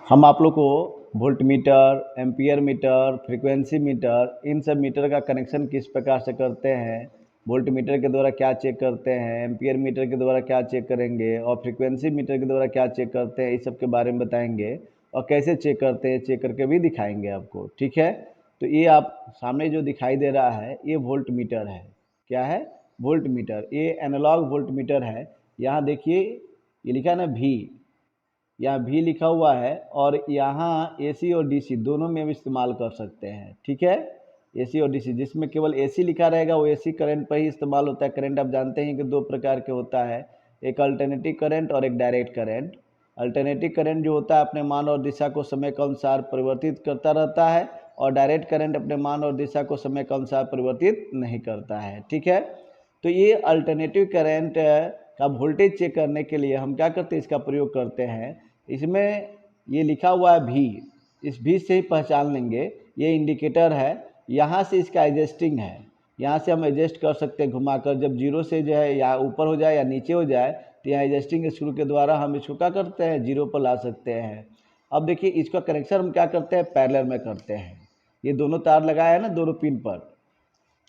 हम आप लोग को volt meter, ampere meter, frequency meter, इन सब मीटर का कनेक्शन किस प्रकार से करते हैं, वोल्ट मीटर के द्वारा क्या चेक करते हैं, एम्पियर मीटर के द्वारा क्या चेक करेंगे और फ्रीक्वेंसी मीटर के द्वारा क्या चेक करते हैं, इस सब के बारे में बताएंगे और कैसे चेक करते हैं, चेक करके भी दिखाएंगे आपको। ठीक है, तो ये आप सामने जो दिखाई दे रहा है ये वोल्ट मीटर है। क्या है? Volt meter. ये एनालॉग वोल्ट मीटर है। यहाँ देखिए ये लिखा है ना भी, यहाँ भी लिखा हुआ है और यहाँ एसी और डीसी दोनों में भी इस्तेमाल कर सकते हैं। ठीक है, एसी और डीसी, जिसमें केवल एसी लिखा रहेगा वो एसी करंट पर ही इस्तेमाल होता है। करंट आप जानते हैं कि दो प्रकार के होता है, एक अल्टरनेटिव करंट और एक डायरेक्ट करंट। अल्टरनेटिव करंट जो होता है अपने मान और दिशा को समय के अनुसार परिवर्तित करता रहता है और डायरेक्ट करंट अपने मान और दिशा को समय के अनुसार परिवर्तित नहीं करता है। ठीक है, तो ये अल्टरनेटिव करंट का वोल्टेज चेक करने के लिए हम क्या करते हैं, इसका प्रयोग करते हैं। इसमें ये लिखा हुआ है भी, इस भी से ही पहचान लेंगे ये इंडिकेटर है। यहाँ से इसका एडजस्टिंग है, यहाँ से हम एडजस्ट कर सकते हैं घुमाकर। जब जीरो से जो है या ऊपर हो जाए या नीचे हो जाए तो यहाँ एडजस्टिंग स्क्रू के द्वारा हम इसको क्या करते हैं, जीरो पर ला सकते हैं। अब देखिए इसका कनेक्शन हम क्या करते हैं, पैरेलल में करते हैं। ये दोनों तार लगाया है ना दोनों पिन पर,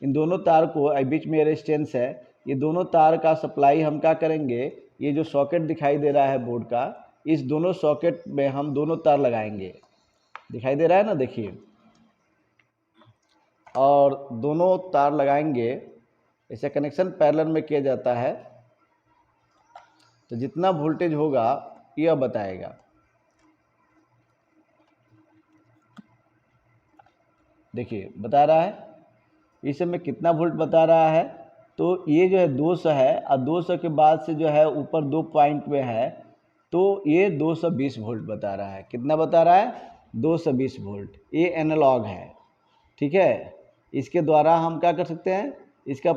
इन दोनों तार को बीच में रेजिस्टेंस है, ये दोनों तार का सप्लाई हम क्या करेंगे, ये जो सॉकेट दिखाई दे रहा है बोर्ड का, इस दोनों सॉकेट में हम दोनों तार लगाएंगे। दिखाई दे रहा है ना, देखिए, और दोनों तार लगाएंगे। ऐसे कनेक्शन पैरेलल में किया जाता है तो जितना वोल्टेज होगा यह बताएगा। देखिए बता रहा है इस समय कितना वोल्ट बता रहा है। तो ये जो है 200 है और 200 के बाद से जो है ऊपर 2 पॉइंट में है तो ये 220 वोल्ट बता रहा है। कितना बता रहा है? 220 वोल्ट। ये एनालॉग है। ठीक है, इसके द्वारा हम क्या कर सकते हैं, इसका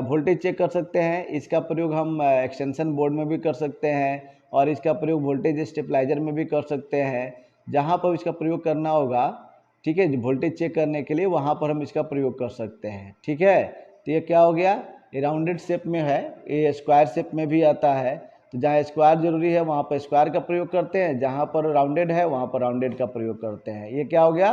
वोल्टेज चेक कर सकते हैं। इसका प्रयोग हम एक्सटेंशन बोर्ड में भी कर सकते हैं और इसका प्रयोग वोल्टेज स्टेबलाइजर में भी कर सकते हैं। जहाँ पर इसका प्रयोग करना होगा, ठीक है, वोल्टेज चेक करने के लिए वहाँ पर हम इसका प्रयोग कर सकते हैं। ठीक है, तो ये क्या हो गया, ये राउंडेड शेप में है, ये स्क्वायर शेप में भी आता है। तो जहाँ स्क्वायर जरूरी है वहाँ पर स्क्वायर का प्रयोग करते हैं, जहाँ पर राउंडेड है वहाँ पर राउंडेड का प्रयोग करते हैं। ये क्या हो गया,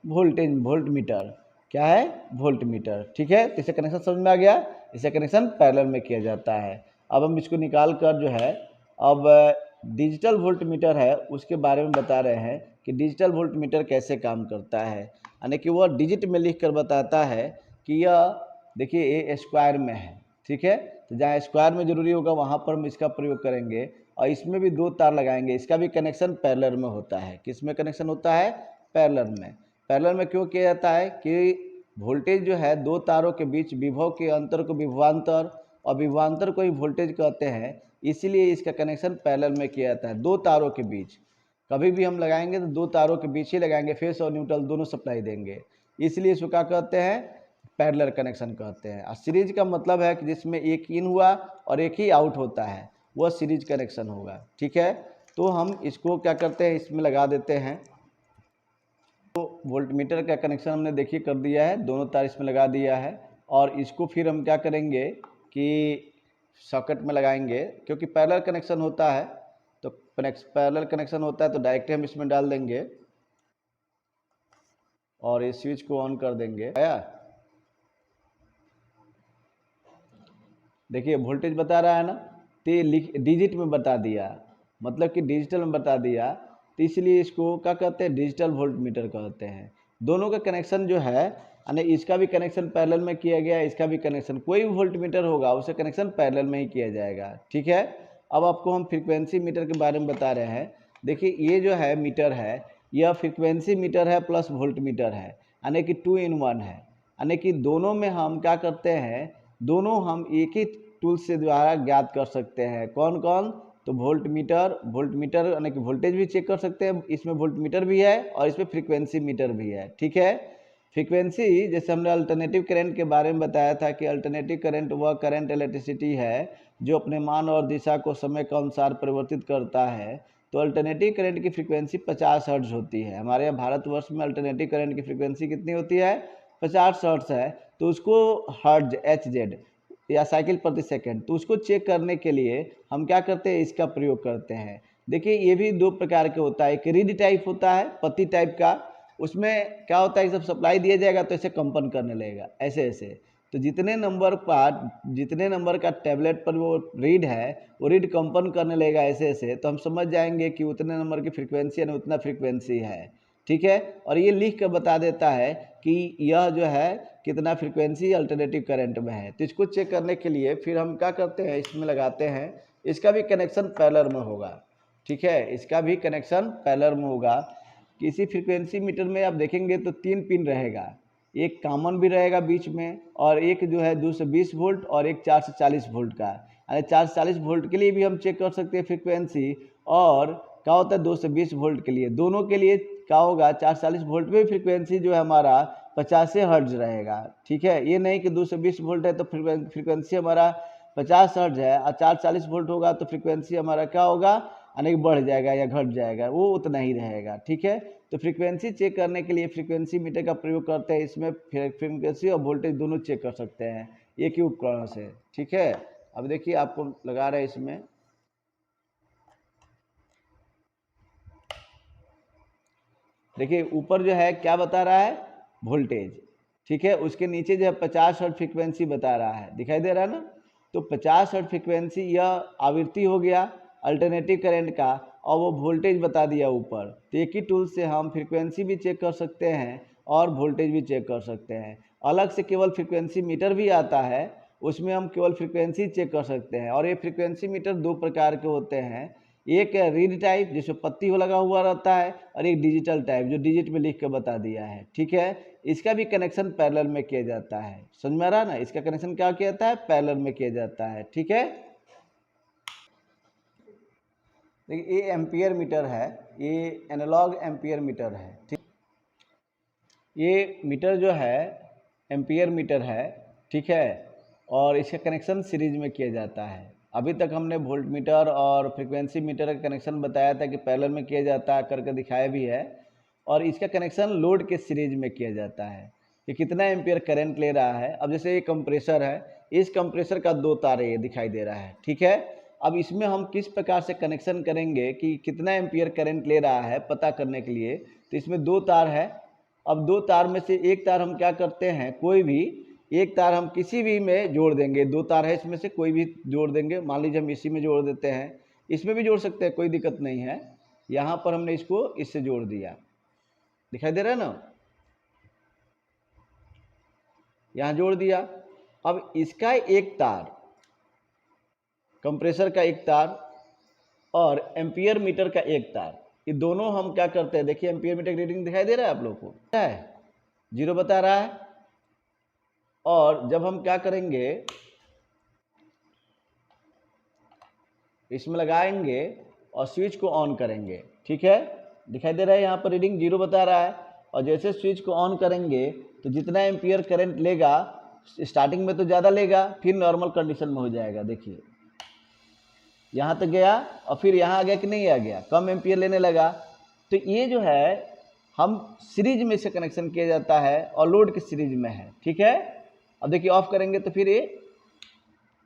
वोल्टेज, वोल्ट मीटर। क्या है? Volt meter. ठीक है, तो इसे कनेक्शन समझ में आ गया। इसे कनेक्शन पैरेलल में किया जाता है। अब हम इसको निकाल कर जो है अब डिजिटल वोल्ट मीटर है उसके बारे में बता रहे हैं कि डिजिटल वोल्ट मीटर कैसे काम करता है। यानी कि वह डिजिट में लिख कर बताता है कि यह देखिए ये स्क्वायर में है। ठीक है, तो जहाँ स्क्वायर में ज़रूरी होगा वहाँ पर हम इसका प्रयोग करेंगे और इसमें भी दो तार लगाएंगे। इसका भी कनेक्शन पैरेलल में होता है। किस में कनेक्शन होता है? पैरेलल में। पैरेलल में क्यों किया जाता है कि वोल्टेज जो है दो तारों के बीच विभव के अंतर को विभवांतर और विभवांतर को ही वोल्टेज कहते हैं, इसीलिए इसका कनेक्शन पैरेलल में किया जाता है। दो तारों के बीच कभी भी हम लगाएंगे तो दो तारों के बीच ही लगाएंगे, फेस और न्यूट्रल दोनों सप्लाई देंगे, इसलिए इसको क्या कहते हैं, पैरेलल कनेक्शन कहते हैं। और सीरीज का मतलब है कि जिसमें एक इन हुआ और एक ही आउट होता है, वह सीरीज कनेक्शन होगा। ठीक है, तो हम इसको क्या करते हैं, इसमें लगा देते हैं। तो वोल्ट मीटर का कनेक्शन हमने देखिए कर दिया है, दोनों तार इसमें लगा दिया है और इसको फिर हम क्या करेंगे कि सॉकेट में लगाएंगे। क्योंकि पैरेलल कनेक्शन होता है तो पैरेलल कनेक्शन होता है तो डायरेक्ट हम इसमें डाल देंगे और इस स्विच को ऑन कर देंगे। आया, देखिए वोल्टेज बता रहा है ना, तो ये डिजिट में बता दिया, मतलब कि डिजिटल में बता दिया, तो इसलिए इसको क्या कहते हैं, डिजिटल वोल्ट मीटर कहते हैं। दोनों का कनेक्शन जो है यानी इसका भी कनेक्शन पैरेलल में किया गया, इसका भी कनेक्शन, कोई भी वोल्ट मीटर होगा उसे कनेक्शन पैरेलल में ही किया जाएगा। ठीक है, अब आपको हम फ्रीक्वेंसी मीटर के बारे में बता रहे हैं। देखिए ये जो है मीटर है, यह फ्रीक्वेंसी मीटर है प्लस वोल्ट मीटर है, यानी कि 2 in 1 है। यानी कि दोनों में हम क्या करते हैं, दोनों हम एक ही टूल से द्वारा ज्ञात कर सकते हैं। कौन कौन? तो वोल्ट मीटर यानी कि वोल्टेज भी चेक कर सकते हैं, इसमें वोल्ट मीटर भी है और इसमें फ्रीक्वेंसी मीटर भी है। ठीक है, फ्रीक्वेंसी जैसे हमने अल्टरनेटिव करंट के बारे में बताया था कि अल्टरनेटिव करंट वह करंट इलेक्ट्रिसिटी है जो अपने मान और दिशा को समय के अनुसार परिवर्तित करता है। तो अल्टरनेटिव करंट की फ्रीक्वेंसी 50 हर्ट्ज होती है। हमारे यहाँ भारतवर्ष में अल्टरनेटिव करंट की फ्रीक्वेंसी कितनी होती है? 50 हर्ट्ज है। तो उसको हर्ट्ज HZ या साइकिल प्रति सेकंड, तो उसको चेक करने के लिए हम क्या करते हैं, इसका प्रयोग करते हैं। देखिए ये भी दो प्रकार के होता है, एक रीड टाइप होता है पत्ती टाइप का, उसमें क्या होता है कि जब सप्लाई दिया जाएगा तो ऐसे कंपन करने लगेगा ऐसे ऐसे। तो जितने नंबर का टैबलेट पर वो रीड है वो रीड कंपन करने लगेगा ऐसे ऐसे, तो हम समझ जाएंगे कि उतने नंबर की फ्रीक्वेंसी यानी उतना फ्रीक्वेंसी है, ठीक है। और ये लिख कर बता देता है कि यह जो है कितना फ्रीक्वेंसी अल्टरनेटिव करंट में है। तो इसको चेक करने के लिए फिर हम क्या करते हैं, इसमें लगाते हैं, इसका भी कनेक्शन पैरेलल में होगा, ठीक है, इसका भी कनेक्शन पैरेलल में होगा। किसी फ्रीक्वेंसी मीटर में आप देखेंगे तो 3 पिन रहेगा, एक कॉमन भी रहेगा बीच में, और एक जो है 220 वोल्ट और एक 440 वोल्ट का, यानी 440 वोल्ट के लिए भी हम चेक कर सकते हैं फ्रीक्वेंसी, और क्या होता है 220 वोल्ट के लिए, दोनों के लिए क्या होगा 440 वोल्ट में फ्रीक्वेंसी जो है हमारा 50 हर्ट्ज रहेगा, ठीक है। ये नहीं कि 220 वोल्ट है तो फ्रीक्वेंसी हमारा 50 हर्ट्ज है, और 440 वोल्ट होगा तो फ्रीक्वेंसी हमारा क्या होगा, यानी बढ़ जाएगा या घट जाएगा, वो उतना ही रहेगा, ठीक है। तो फ्रीक्वेंसी चेक करने के लिए फ्रीक्वेंसी मीटर का प्रयोग करते हैं, इसमें फ्रीक्वेंसी और वोल्टेज दोनों चेक कर सकते हैं एक ही उपकरण से, ठीक है। अब देखिए आपको लगा रहे हैं इसमें, देखिए ऊपर जो है क्या बता रहा है, वोल्टेज, ठीक है, उसके नीचे जो है 50 हर्ट्ज फ्रीक्वेंसी बता रहा है, दिखाई दे रहा है ना। तो 50 हर्ट्ज फ्रीक्वेंसी यह आवृत्ति हो गया अल्टरनेटिव करंट का, और वो वोल्टेज बता दिया ऊपर। तो एक ही टूल से हम फ्रीक्वेंसी भी चेक कर सकते हैं और वोल्टेज भी चेक कर सकते हैं। अलग से केवल फ्रीक्वेंसी मीटर भी आता है, उसमें हम केवल फ्रीक्वेंसी चेक कर सकते हैं। और ये फ्रीक्वेंसी मीटर दो प्रकार के होते हैं, एक है रीड टाइप जिसमें पत्ती लगा हुआ रहता है, और एक डिजिटल टाइप जो डिजिट में लिख के बता दिया है, ठीक है। इसका भी कनेक्शन पैरेलल में किया जाता है, समझ में आ रहा ना, इसका कनेक्शन क्या किया जाता है, पैरेलल में किया जाता है, ठीक है। देखिए ये एम्पियर मीटर है, ये एनालॉग एम्पियर मीटर है, ठीक। ये मीटर जो है एम्पियर मीटर है, ठीक है, और इसका कनेक्शन सीरीज में किया जाता है। अभी तक हमने वोल्ट मीटर और फ्रीक्वेंसी मीटर का कनेक्शन बताया था कि पैरेलल में किया जाता है, करके दिखाया भी है। और इसका कनेक्शन लोड के सीरीज में किया जाता है कि कितना एम्पियर करंट ले रहा है। अब जैसे ये कंप्रेसर है, इस कंप्रेसर का दो तार ये दिखाई दे रहा है, ठीक है। अब इसमें हम किस प्रकार से कनेक्शन करेंगे कि कितना एम्पियर करंट ले रहा है पता करने के लिए, तो इसमें दो तार है। अब दो तार में से एक तार हम क्या करते हैं, कोई भी एक तार हम किसी भी में जोड़ देंगे, दो तार है इसमें से कोई भी जोड़ देंगे, मान लीजिए हम इसी में जोड़ देते हैं, इसमें भी जोड़ सकते हैं, कोई दिक्कत नहीं है। यहाँ पर हमने इसको इससे जोड़ दिया, दिखाई दे रहा है ना, यहाँ जोड़ दिया। अब इसका एक तार, कंप्रेसर का एक तार और एम्पियर मीटर का एक तार, ये दोनों हम क्या करते हैं, देखिए एम्पियर मीटर की रीडिंग दिखाई दे रहा है आप लोग को, है 0 बता रहा है। और जब हम क्या करेंगे, इसमें लगाएंगे और स्विच को ऑन करेंगे, ठीक है, दिखाई दे रहा है यहाँ पर रीडिंग 0 बता रहा है। और जैसे स्विच को ऑन करेंगे तो जितना एम्पियर करंट लेगा, स्टार्टिंग में तो ज़्यादा लेगा, फिर नॉर्मल कंडीशन में हो जाएगा, देखिए यहाँ तक गया और फिर यहाँ आ गया कि नहीं आ गया, कम एम्पियर लेने लगा। तो ये जो है हम सीरीज में से कनेक्शन किया जाता है और लोड के सीरीज में है, ठीक है। अब देखिए ऑफ करेंगे तो फिर ये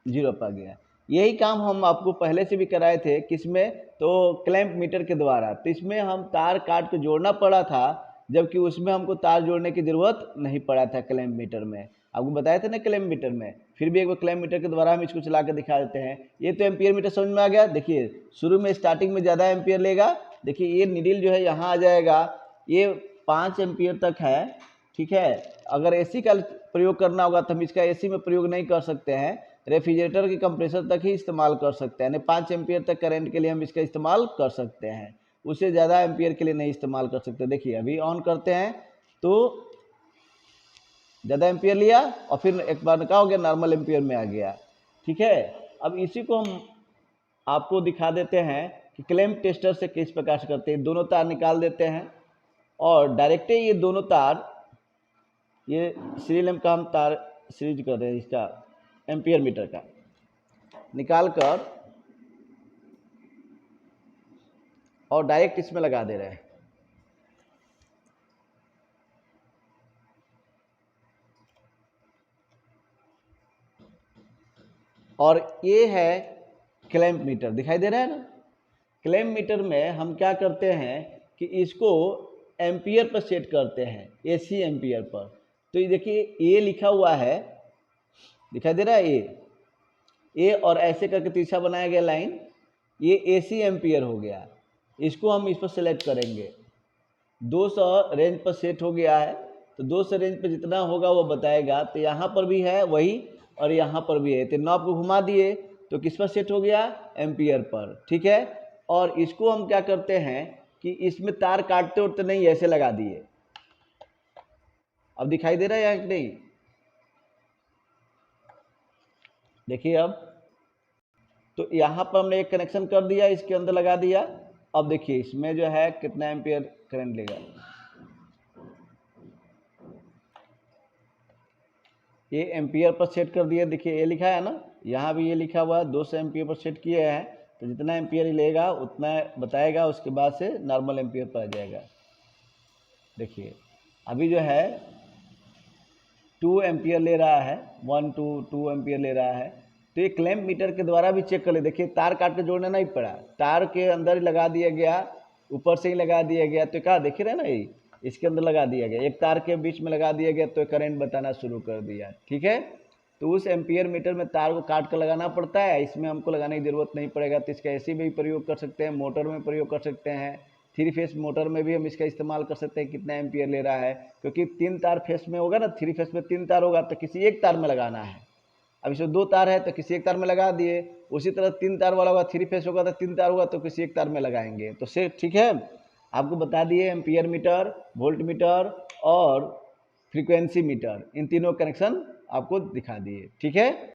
0 पर गया। यही काम हम आपको पहले से भी कराए थे, किसमें, तो क्लैंप मीटर के द्वारा। तो इसमें हम तार काट के जोड़ना पड़ा था, जबकि उसमें हमको तार जोड़ने की ज़रूरत नहीं पड़ा था क्लैंप मीटर में, आपको बताया था ना क्लैंप मीटर में। फिर भी एक बार क्लैंप मीटर के द्वारा हम इसको चला के दिखा देते हैं। ये तो एम्पियर मीटर समझ में आ गया। देखिए शुरू में स्टार्टिंग में ज़्यादा एम्पियर लेगा, देखिए ये नीडल जो है यहाँ आ जाएगा, ये 5 एम्पियर तक है, ठीक है। अगर एसी का प्रयोग करना होगा तो हम इसका एसी में प्रयोग नहीं कर सकते हैं, रेफ्रिजरेटर के कंप्रेसर तक ही इस्तेमाल कर सकते हैं, यानी 5 एम्पियर तक करंट के लिए हम इसका इस्तेमाल कर सकते हैं, उससे ज़्यादा एम्पियर के लिए नहीं इस्तेमाल कर सकते। देखिए अभी ऑन करते हैं तो ज़्यादा एम्पियर लिया और फिर एक बार क्या हो गया, नॉर्मल एम्पियर में आ गया, ठीक है। अब इसी को हम आपको दिखा देते हैं कि क्लैंप टेस्टर से किस प्रकार से करते हैं। दोनों तार निकाल देते हैं और डायरेक्ट ये दोनों तार, ये सीरियल लैंप का हम तार सीरीज कर रहे हैं, इसका एम्पियर मीटर का निकाल कर और डायरेक्ट इसमें लगा दे रहे हैं। और ये है क्लैंप मीटर, दिखाई दे रहा है ना। क्लैम्प मीटर में हम क्या करते हैं कि इसको एम्पियर पर सेट करते हैं, एसी एम्पियर पर। तो ये देखिए ए लिखा हुआ है, दिखाई दे रहा है ए और ऐसे करके तीसरा बनाया गया लाइन, ये एसी एम्पियर हो गया। इसको हम इस पर सेलेक्ट करेंगे, 200 रेंज पर सेट हो गया है, तो 200 रेंज पर जितना होगा वो बताएगा। तो यहाँ पर भी है वही और यहाँ पर भी है, तो नॉब को घुमा दिए तो किस पर सेट हो गया, एम्पियर पर, ठीक है। और इसको हम क्या करते हैं कि इसमें तार काटते उठते नहीं, ऐसे लगा दिए। अब दिखाई दे रहा है यहाँ कि नहीं, देखिए अब तो यहाँ पर हमने एक कनेक्शन कर दिया, इसके अंदर लगा दिया। अब देखिए इसमें जो है कितना एम्पियर करंट लेगा, ये एम्पियर पर सेट कर दिया। देखिए ये लिखा है ना, यहाँ भी ये लिखा हुआ है 200 एम्पियर पर सेट किया है, तो जितना एम्पियर लेगा उतना बताएगा, उसके बाद से नॉर्मल एम्पियर पर आ जाएगा। देखिए अभी जो है 2 एम्पियर ले रहा है, 2 एम्पियर ले रहा है। तो ये क्लैम्प मीटर के द्वारा भी चेक कर ले। देखिए तार काट के जोड़ना नहीं पड़ा, तार के अंदर लगा दिया गया, ऊपर से ही लगा दिया गया। तो क्या देख रहे हैं ना, ये इसके अंदर लगा दिया गया, एक तार के बीच में लगा दिया गया, तो करंट बताना शुरू कर दिया, ठीक है। तो उस एम्पियर मीटर में तार को काट कर लगाना पड़ता है, इसमें हमको लगाने की ज़रूरत नहीं पड़ेगा। तो इसका ऐसे भी प्रयोग कर सकते हैं, मोटर में प्रयोग कर सकते हैं, 3 फेस मोटर में भी हम इसका इस्तेमाल कर सकते हैं, कितना एम्पियर ले रहा है। क्योंकि 3 तार फेस में होगा ना, 3 फेस में 3 तार होगा, तो किसी एक तार में लगाना है। अब इसमें 2 तार है तो किसी एक तार में लगा दिए। उसी तरह 3 तार वाला होगा, 3 फेस होगा तो 3 तार होगा, तो किसी एक तार में लगाएंगे। तो से ठीक है, आपको बता दिए एम्पियर मीटर, वोल्ट मीटर और फ्रीक्वेंसी मीटर, इन तीनों कनेक्शन आपको दिखा दिए, ठीक है।